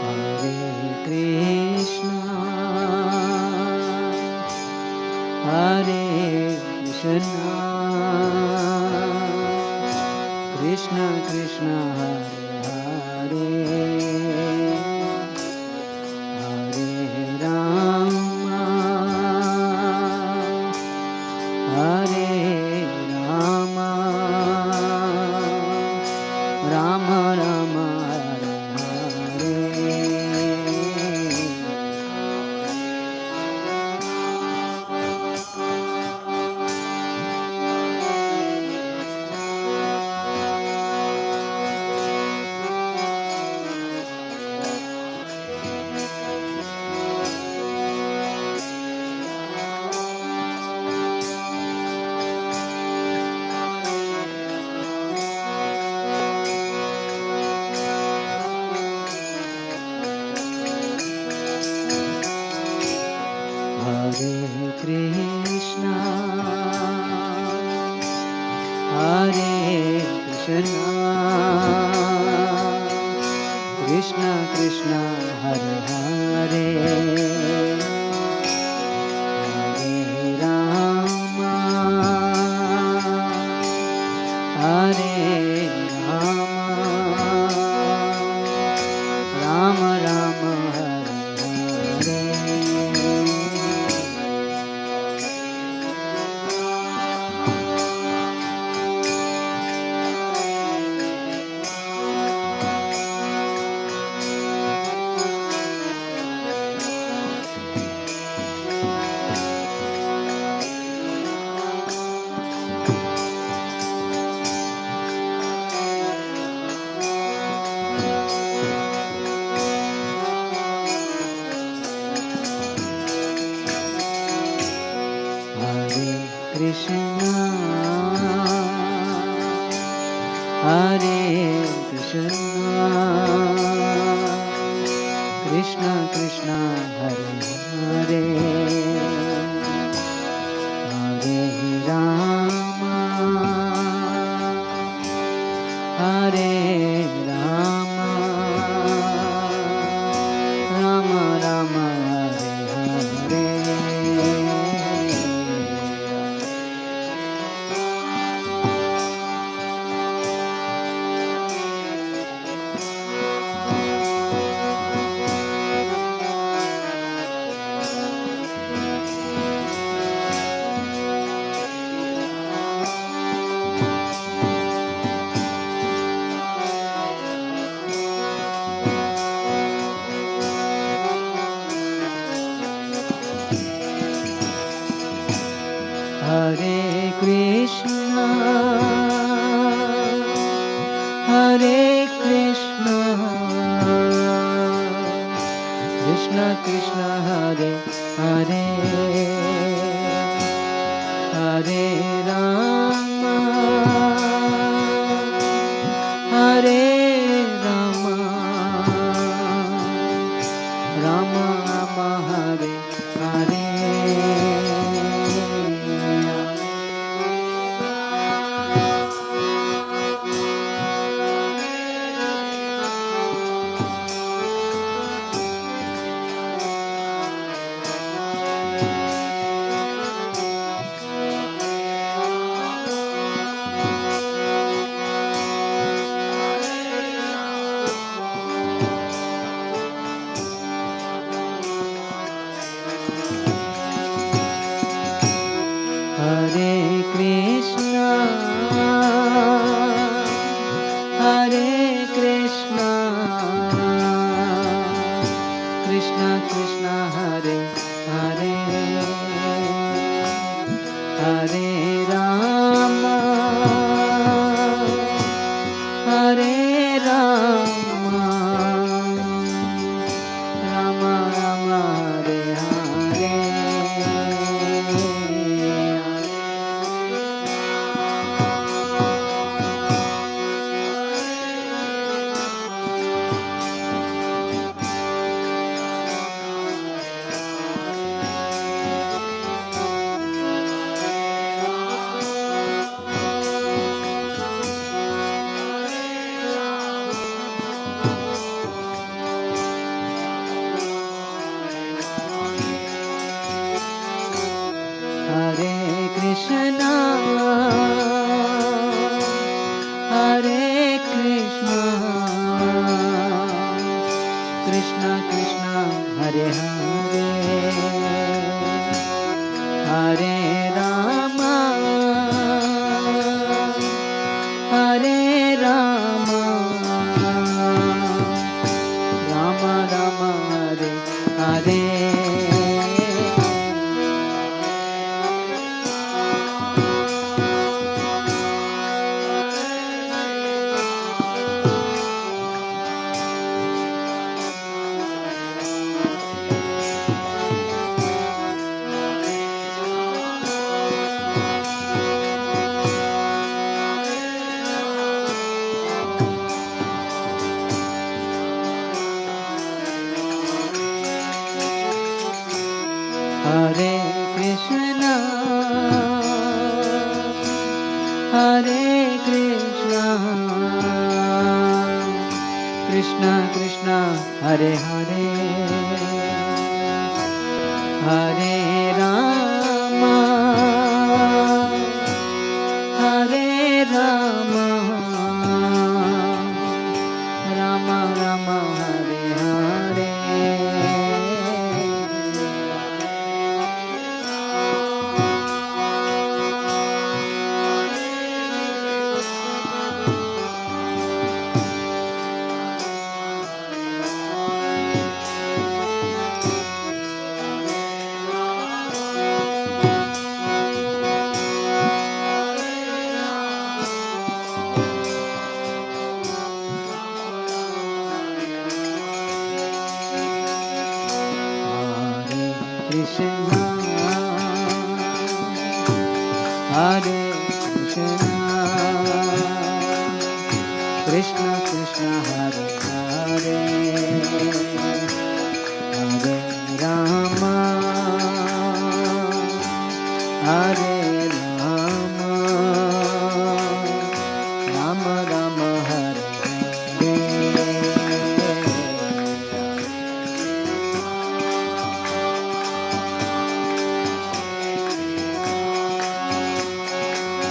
Hare Krishna, Hare Krishna, Krishna Krishna, Hare Hare, Hare Rama, Hare Rama, Rama Rama, Hare Krishna, Hare Krishna, Krishna Krishna, Hare Hare, Hare Rama, Hare Rama, Rama Rama, Hare Hare. Krishna, Hare Krishna, Krishna Krishna, Hare Hare, Hare Rama, Hare Rama, Rama Rama, Hare Hare. Hare Krishna, Hare Krishna, Krishna Krishna, Hare Hare, Hare Rama, Hare Rama, Rama Rama, Hare Hare. Krishna Krishna Hare Hare Hare Ram Hare Ram Ram Ram Hare Hare Hare Krishna Krishna Krishna Hare Hare Hare Ram Ram Ram Hare Hare Krishna Hare Krishna Krishna Krishna Hare Hare